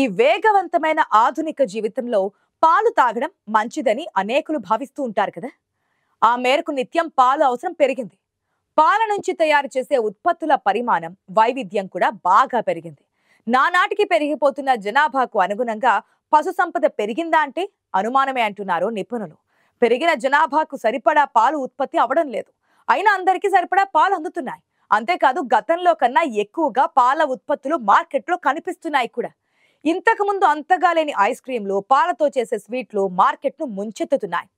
ఈ వేగవంతమైన ఆధునిక జీవితంలో పాలు తాగడం మంచిదని అనేకులు భావిస్తూ ఉంటారు కదా. ఆ మేరకు నిత్యం పాలు అవసరం పెరిగింది. పాల నుంచి తయారు చేసే ఉత్పత్తుల పరిమాణం, వైవిధ్యం కూడా బాగా పెరిగింది. నానాటికి పెరిగిపోతున్న జనాభాకు అనుగుణంగా పశు సంపద పెరిగిందా అంటే అనుమానమే అంటున్నారు నిపుణులు. పెరిగిన జనాభాకు సరిపడా పాలు ఉత్పత్తి అవడం లేదు. అయినా అందరికీ సరిపడా పాలు అందుతున్నాయి. అంతేకాదు గతంలో కన్నా ఎక్కువగా పాల ఉత్పత్తులు మార్కెట్లో కనిపిస్తున్నాయి కూడా. ఇంతకు ముందు అంతగా లేని ఐస్ క్రీంలు, పాలతో చేసే స్వీట్లు మార్కెట్ను ముంచెత్తుతున్నాయి.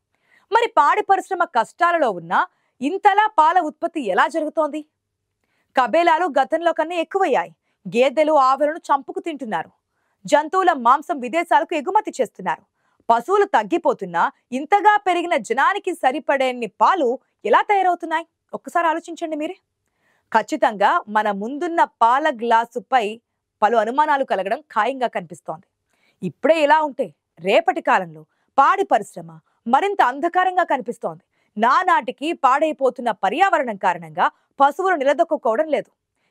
మరి పాడి పరిశ్రమ కష్టాలలో ఉన్న ఇంతలా పాల ఉత్పత్తి ఎలా జరుగుతోంది? కబేలాలు గతంలో కన్నా ఎక్కువయ్యాయి. గేదెలు, ఆవులను చంపుకు తింటున్నారు. జంతువుల మాంసం విదేశాలకు ఎగుమతి చేస్తున్నారు. పశువులు తగ్గిపోతున్నా ఇంతగా పెరిగిన జనానికి సరిపడేన్ని పాలు ఎలా తయారవుతున్నాయి? ఒక్కసారి ఆలోచించండి మీరే. ఖచ్చితంగా మన ముందున్న పాల గ్లాసుపై పలు అనుమానాలు కలగడం ఖాయంగా కనిపిస్తోంది. ఇప్పుడే ఇలా ఉంటే రేపటి కాలంలో పాడి పరిశ్రమ మరింత అంధకారంగా కనిపిస్తోంది. నానాటికి పాడైపోతున్న పర్యావరణం కారణంగా పశువులు నిలదొక్కుకోవడం లేదు.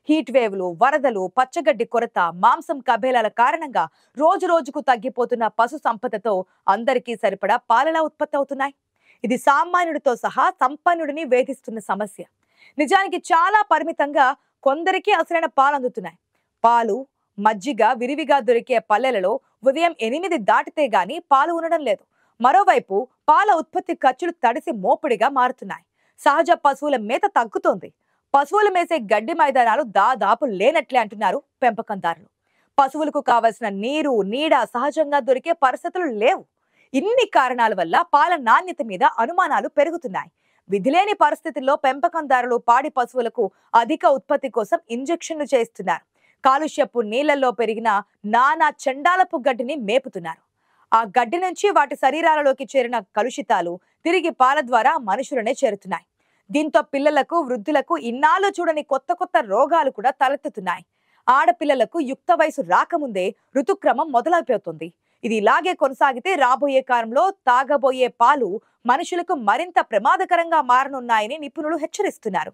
హీట్ వేవ్లు, వరదలు, పచ్చగడ్డి కొరత, మాంసం కబేలాల కారణంగా రోజు రోజుకు తగ్గిపోతున్న పశు సంపదతో అందరికీ సరిపడా పాలలా ఉత్పత్తి అవుతున్నాయి. ఇది సామాన్యుడితో సహా సంపన్నుడిని వేధిస్తున్న సమస్య. నిజానికి చాలా పరిమితంగా కొందరికి అసలైన పాలు అందుతున్నాయి. పాలు, మజ్జిగ విరివిగా దొరికే పల్లెలలో ఉదయం 8 దాటితే గాని పాలు ఉండడం లేదు. మరోవైపు పాల ఉత్పత్తి ఖర్చులు తడిసి మోపిడిగా మారుతున్నాయి. సహజ పశువుల మేత తగ్గుతోంది. పశువులు మేసే గడ్డి మైదానాలు దాదాపు లేనట్లే అంటున్నారు పెంపకందారులు. పశువులకు కావలసిన నీరు, నీడ సహజంగా దొరికే పరిస్థితులు లేవు. ఇన్ని కారణాల వల్ల పాల నాణ్యత మీద అనుమానాలు పెరుగుతున్నాయి. విధిలేని పరిస్థితుల్లో పెంపకందారులు పాడి పశువులకు అధిక ఉత్పత్తి కోసం ఇంజెక్షన్లు చేస్తున్నారు. కాలుష్యపు నీళ్లలో పెరిగిన నానా చండాలపు గడ్డిని మేపుతున్నారు. ఆ గడ్డి నుంచి వాటి శరీరాలలోకి చేరిన కలుషితాలు తిరిగి పాల ద్వారా మనుషులనే చేరుతున్నాయి. దీంతో పిల్లలకు, వృద్ధులకు ఇన్నాళ్ళు చూడని కొత్త కొత్త రోగాలు కూడా తలెత్తుతున్నాయి. ఆడపిల్లలకు యుక్త వయసు రాకముందే ఋతుక్రమం మొదలైపోతుంది. ఇది ఇలాగే కొనసాగితే రాబోయే కాలంలో తాగబోయే పాలు మనుషులకు మరింత ప్రమాదకరంగా మారనున్నాయని నిపుణులు హెచ్చరిస్తున్నారు.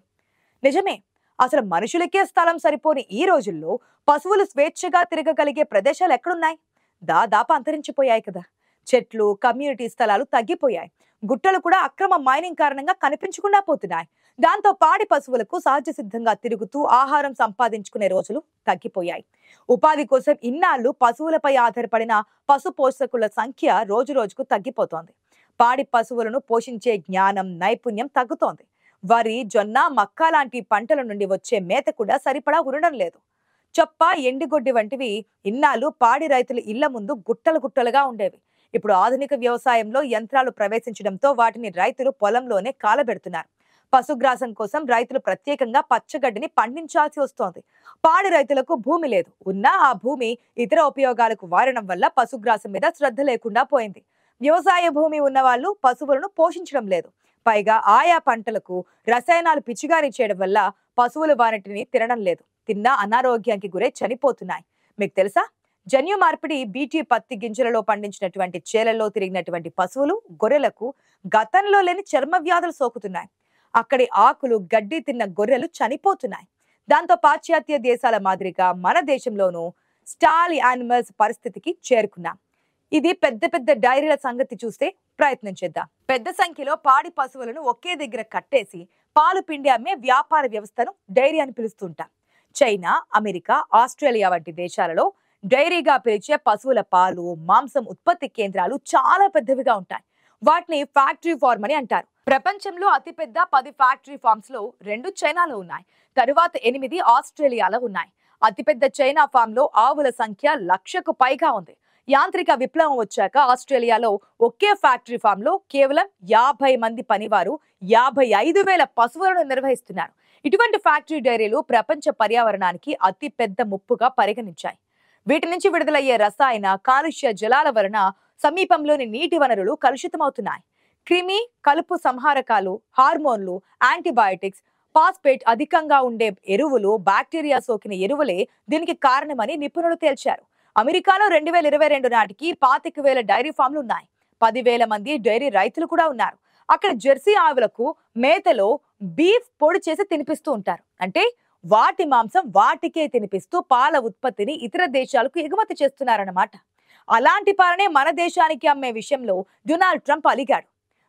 నిజమే, అసలు మనుషులకే స్థలం సరిపోని ఈ రోజుల్లో పశువులు స్వేచ్ఛగా తిరగగలిగే ప్రదేశాలు ఎక్కడున్నాయి? దాదాపు అంతరించిపోయాయి కదా. చెట్లు, కమ్యూనిటీ స్థలాలు తగ్గిపోయాయి. గుట్టలు కూడా అక్రమ మైనింగ్ కారణంగా కనిపించకుండా పోతున్నాయి. దాంతో పాడి పశువులకు సహజ సిద్ధంగా తిరుగుతూ ఆహారం సంపాదించుకునే రోజులు తగ్గిపోయాయి. ఉపాధి కోసం ఇన్నాళ్లు పశువులపై ఆధారపడిన పశు పోషకుల సంఖ్య రోజు రోజుకు తగ్గిపోతోంది. పాడి పశువులను పోషించే జ్ఞానం, నైపుణ్యం తగ్గుతోంది. వరి, జొన్న, మక్క లాంటి పంటల నుండి వచ్చే మేత కూడా సరిపడా ఉండడం లేదు. చొప్ప, ఎండిగొడ్డి వంటివి ఇన్నాళ్ళు పాడి రైతుల ఇళ్ల ముందు గుట్టలు గుట్టలుగా ఉండేవి. ఇప్పుడు ఆధునిక వ్యవసాయంలో యంత్రాలు ప్రవేశించడంతో వాటిని రైతులు పొలంలోనే కాలబెడుతున్నారు. పశుగ్రాసం కోసం రైతులు ప్రత్యేకంగా పచ్చగడ్డిని పండించాల్సి వస్తోంది. పాడి రైతులకు భూమి లేదు. ఉన్నా ఆ భూమి ఇతర ఉపయోగాలకు వాడడం వల్ల పశుగ్రాసం మీద శ్రద్ధ లేకుండా పోయింది. వ్యవసాయ భూమి ఉన్న వాళ్ళు పశువులను పోషించడం లేదు. పైగా ఆయా పంటలకు రసాయనాలు పిచికారీ చేయడం వల్ల పశువులు వాటిని తినడం లేదు. తిన్నా అనారోగ్యానికి గురై చనిపోతున్నాయి. మీకు తెలుసా, జన్యు మార్పిడి బీటీ పత్తి గింజలలో పండించినటువంటి చేలల్లో తిరిగినటువంటి పశువులు, గొర్రెలకు గతంలో లేని చర్మ వ్యాధులు సోకుతున్నాయి. అక్కడి ఆకులు, గడ్డి తిన్న గొర్రెలు చనిపోతున్నాయి. దాంతో పాశ్చాత్య దేశాల మాదిరిగా మన దేశంలోనూ స్టాల్ యానిమల్స్ పరిస్థితికి చేరుకున్నాం. ఇది పెద్ద పెద్ద డైరీల సంగతి చూస్తే ప్రయత్నం చేద్దాం. పెద్ద సంఖ్యలో పాడి పశువులను ఒకే దగ్గర కట్టేసి పాలు పిండి అమ్మే వ్యాపార వ్యవస్థను డైరీ అని పిలుస్తుంటాం. చైనా, అమెరికా, ఆస్ట్రేలియా వంటి దేశాలలో డైరీగా పిలిచే పశువుల పాలు, మాంసం ఉత్పత్తి కేంద్రాలు చాలా పెద్దవిగా ఉంటాయి. వాటిని ఫ్యాక్టరీ ఫార్మ్ అని అంటారు. ప్రపంచంలో అతిపెద్ద 10 ఫ్యాక్టరీ ఫార్మ్స్ లో 2 చైనాలో ఉన్నాయి. తరువాత 8 ఆస్ట్రేలియాలో ఉన్నాయి. అతిపెద్ద చైనా ఫామ్ లో ఆవుల సంఖ్య 1,00,000కు పైగా ఉంది. యాంత్రిక విప్లవం వచ్చాక ఆస్ట్రేలియాలో ఒకే ఫ్యాక్టరీ ఫామ్ లో కేవలం 50 మంది పనివారు 55,000 పశువులను నిర్వహిస్తున్నారు. ఇటువంటి ఫ్యాక్టరీ డైరీలు ప్రపంచ పర్యావరణానికి అతి పెద్ద ముప్పుగా పరిగణించాయి. వీటి నుంచి విడుదలయ్యే రసాయన, కాలుష్య జలాల వలన సమీపంలోని నీటి వనరులు కలుషితమవుతున్నాయి. క్రిమి, కలుపు సంహారకాలు, హార్మోన్లు, యాంటీబయాటిక్స్, ఫాస్ఫేట్ అధికంగా ఉండే ఎరువులు, బ్యాక్టీరియా సోకిన ఎరువులే దీనికి కారణమని నిపుణులు తేల్చారు. అమెరికాలో 2022 నాటికి 25,000 డైరీ ఫామ్లు ఉన్నాయి. 10,000 మంది డైరీ రైతులు కూడా ఉన్నారు. అక్కడ జెర్సీ ఆవులకు మేతలో బీఫ్ పొడి చేసి తినిపిస్తూ ఉంటారు. అంటే వాటి మాంసం వాటికే తినిపిస్తూ పాల ఉత్పత్తిని ఇతర దేశాలకు ఎగుమతి చేస్తున్నారన్నమాట. అలాంటి పాలనే మన దేశానికి అమ్మే విషయంలో డొనాల్డ్ ట్రంప్ అలిగాడు.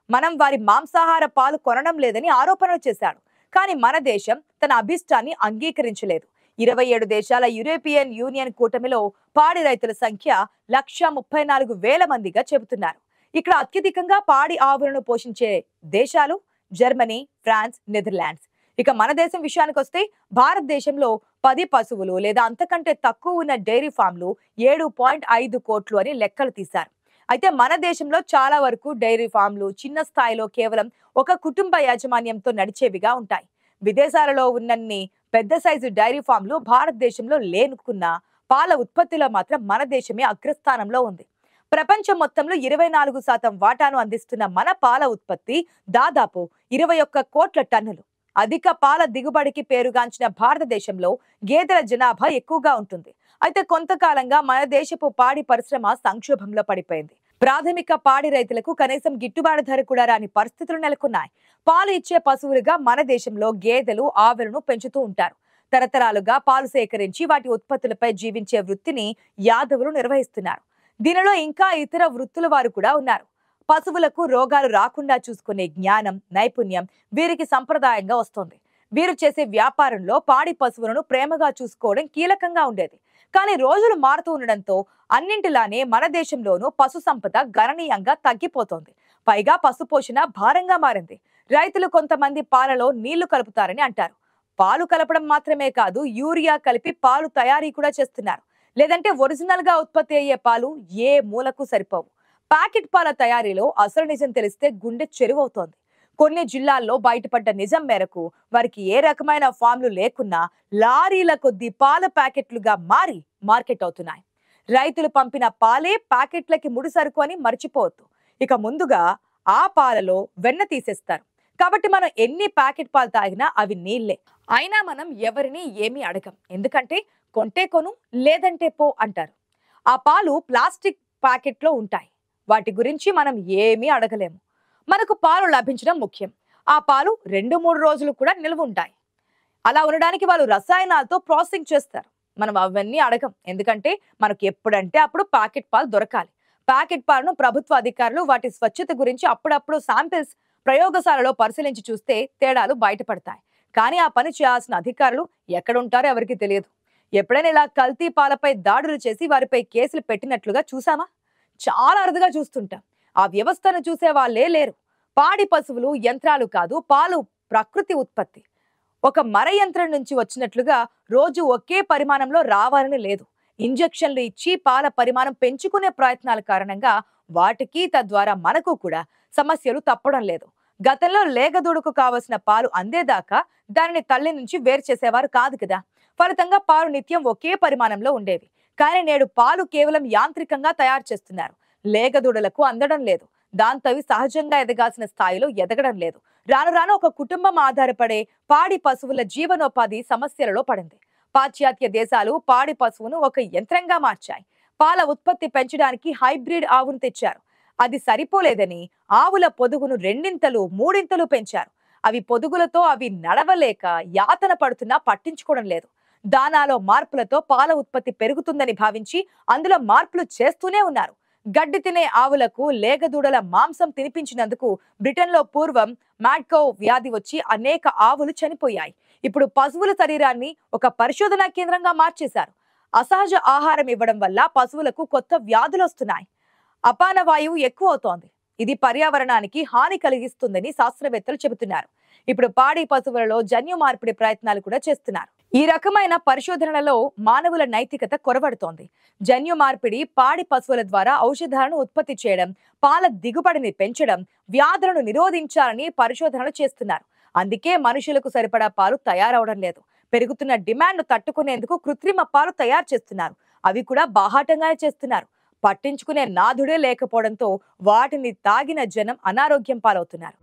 మనం వారి మాంసాహార పాలు కొనడం లేదని ఆరోపణలు చేశాడు. కానీ మన దేశం తన అభిష్టాన్ని అంగీకరించలేదు. 27 దేశాల యూరోపియన్ యూనియన్ కూటమిలో పాడి రైతుల సంఖ్య 1,34,000 మందిగా చెబుతున్నారు. ఇక్కడ అత్యధికంగా పాడి ఆవులను పోషించే దేశాలు జర్మనీ, ఫ్రాన్స్, నెదర్లాండ్స్. ఇక మన దేశం విషయానికి వస్తే భారతదేశంలో 10 పశువులు లేదా అంతకంటే తక్కువ ఉన్న డైరీ ఫామ్లు 7.5 కోట్లు అని లెక్కలు తీశారు. అయితే మన దేశంలో చాలా వరకు డైరీ ఫామ్లు చిన్న స్థాయిలో కేవలం ఒక కుటుంబ యాజమాన్యంతో నడిచేవిగా ఉంటాయి. విదేశాలలో ఉన్నన్ని పెద్ద సైజు డైరీ ఫామ్లు భారతదేశంలో లేనుకున్న పాల ఉత్పత్తిలో మాత్రం మన దేశమే అగ్రస్థానంలో ఉంది. ప్రపంచం మొత్తంలో 24% వాటాను అందిస్తున్న మన పాల ఉత్పత్తి దాదాపు 21 కోట్ల టన్నులు. అధిక పాల దిగుబడికి పేరుగాంచిన భారతదేశంలో గేదెల జనాభా ఎక్కువగా ఉంటుంది. అయితే కొంతకాలంగా మన దేశపు పాడి పరిశ్రమ సంక్షోభంలో పడిపోయింది. ప్రాథమిక పాడి రైతులకు కనీసం గిట్టుబాటు ధర కూడా రాని పరిస్థితులు నెలకొన్నాయి. పాలు ఇచ్చే పశువులుగా మన దేశంలో గేదెలు, ఆవులను పెంచుతూ ఉంటారు. తరతరాలుగా పాలు సేకరించి వాటి ఉత్పత్తులపై జీవించే వృత్తిని యాదవులు నిర్వహిస్తున్నారు. దీనిలో ఇంకా ఇతర వృత్తుల వారు కూడా ఉన్నారు. పశువులకు రోగాలు రాకుండా చూసుకునే జ్ఞానం, నైపుణ్యం వీరికి సంప్రదాయంగా వస్తోంది. వీరు చేసే వ్యాపారంలో పాడి పశువులను ప్రేమగా చూసుకోవడం కీలకంగా ఉండేది. కానీ రోజులు మారుతూ ఉండడంతో అన్నింటిలానే మన దేశంలోనూ పశు సంపద గణనీయంగా తగ్గిపోతోంది. పైగా పశు పోషణ భారంగా మారింది. రైతులు కొంతమంది పాలలో నీళ్లు కలుపుతారని అంటారు. పాలు కలపడం మాత్రమే కాదు, యూరియా కలిపి పాలు తయారీ కూడా చేస్తున్నారు. లేదంటే ఒరిజినల్ గా ఉత్పత్తి అయ్యే పాలు ఏ మూలకు సరిపోవు. ప్యాకెట్ పాల తయారీలో అసలు నిజం తెలిస్తే గుండె చెరువవుతోంది. కొన్ని జిల్లాల్లో బయటపడ్డ నిజం మేరకు వారికి ఏ రకమైన ఫామ్లు లేకున్నా లారీల కొద్ది పాల ప్యాకెట్లుగా మారి మార్కెట్ అవుతున్నాయి. రైతులు పంపిన పాలే ప్యాకెట్లకి ముడిసరుకు అని మర్చిపోవద్దు. ఇక ముందుగా ఆ పాలలో వెన్న తీసేస్తారు. కాబట్టి మనం ఎన్ని ప్యాకెట్ పాలు తాగినా అవి నీళ్లే. అయినా మనం ఎవరిని ఏమీ అడగం. ఎందుకంటే కొంటే కొను, లేదంటే పో అంటారు. ఆ పాలు ప్లాస్టిక్ ప్యాకెట్లో ఉంటాయి. వాటి గురించి మనం ఏమీ అడగలేము. మనకు పాలు లభించడం ముఖ్యం. ఆ పాలు 2-3 రోజులు కూడా నిల్వ ఉంటాయి. అలా ఉండడానికి వాళ్ళు రసాయనాలతో ప్రాసెసింగ్ చేస్తారు. మనం అవన్నీ అడగం. ఎందుకంటే మనకు ఎప్పుడంటే అప్పుడు ప్యాకెట్ పాలు దొరకాలి. ప్యాకెట్ పాలను ప్రభుత్వ అధికారులు వాటి స్వచ్ఛత గురించి అప్పుడప్పుడు శాంపిల్స్ ప్రయోగశాలలో పరిశీలించి చూస్తే తేడాలు బయటపడతాయి. కానీ ఆ పని చేయాల్సిన అధికారులు ఎక్కడుంటారో ఎవరికి తెలియదు. ఎప్పుడైనా ఇలా కల్తీ పాలపై దాడులు చేసి వారిపై కేసులు పెట్టినట్లుగా చూసామా? చాలా అరుదుగా చూస్తుంటాం. ఆ వ్యవస్థను చూసే వాళ్ళే లేరు. పాడి పశువులు యంత్రాలు కాదు, పాలు ప్రకృతి ఉత్పత్తి. ఒక మర యంత్రం నుంచి వచ్చినట్లుగా రోజు ఒకే పరిమాణంలో రావాలని లేదు. ఇంజెక్షన్లు ఇచ్చి పాల పరిమాణం పెంచుకునే ప్రయత్నాల కారణంగా వాటికి తద్వారా మనకు కూడా సమస్యలు తప్పడం లేదు. గతంలో లేగదూడకు కావలసిన పాలు అందేదాకా దానిని తల్లి నుంచి వేరు చేసేవారు కాదు కదా. ఫలితంగా పాలు నిత్యం ఒకే పరిమాణంలో ఉండేవి. కానీ నేడు పాలు కేవలం యాంత్రికంగా తయారు చేస్తున్నారు. లేగదూడలకు అందడం లేదు. దాంతో అవి సహజంగా ఎదగాల్సిన స్థాయిలో ఎదగడం లేదు. రాను రాను ఒక కుటుంబం ఆధారపడే పాడి పశువుల జీవనోపాధి సమస్యలలో పడింది. పాశ్చాత్య దేశాలు పాడి పశువును ఒక యంత్రంగా మార్చాయి. పాల ఉత్పత్తి పెంచడానికి హైబ్రిడ్ ఆవును తెచ్చారు. అది సరిపోలేదని ఆవుల పొదుగును 2-3 పెంచారు. అవి పొదుగులతో అవి నడవలేక యాతన పడుతున్నా పట్టించుకోవడం లేదు. దానాలో మార్పులతో పాల ఉత్పత్తి పెరుగుతుందని భావించి అందులో మార్పులు చేస్తూనే ఉన్నారు. గడ్డి తినే ఆవులకు లేగదూడల మాంసం తినిపించినందుకు బ్రిటన్లో పూర్వం మ్యాడ్కౌ వ్యాధి వచ్చి అనేక ఆవులు చనిపోయాయి. ఇప్పుడు పశువుల శరీరాన్ని ఒక పరిశోధనా కేంద్రంగా మార్చేశారు. అసహజ ఆహారం ఇవ్వడం వల్ల పశువులకు కొత్త వ్యాధులు వస్తున్నాయి. అపాన వాయువు ఎక్కువ అవుతోంది. ఇది పర్యావరణానికి హాని కలిగిస్తుందని శాస్త్రవేత్తలు చెబుతున్నారు. ఇప్పుడు పాడి పశువులలో జన్యు మార్పిడి ప్రయత్నాలు కూడా చేస్తున్నారు. ఈ రకమైన పరిశోధనలలో మానవుల నైతికత కొరవడుతోంది. జన్యు మార్పిడి పాడి పశువుల ద్వారా ఔషధాలను ఉత్పత్తి చేయడం, పాల దిగుబడిని పెంచడం, వ్యాధులను నిరోధించాలని పరిశోధనలు చేస్తున్నారు. అందుకే మనుషులకు సరిపడా పాలు తయారవడం లేదు. పెరుగుతున్న డిమాండ్ తట్టుకునేందుకు కృత్రిమ పాలు తయారు చేస్తున్నారు. అవి కూడా బాహాటంగానే చేస్తున్నారు. పట్టించుకునే నాథుడే లేకపోవడంతో వాటిని తాగిన జనం అనారోగ్యం పాలవుతున్నారు.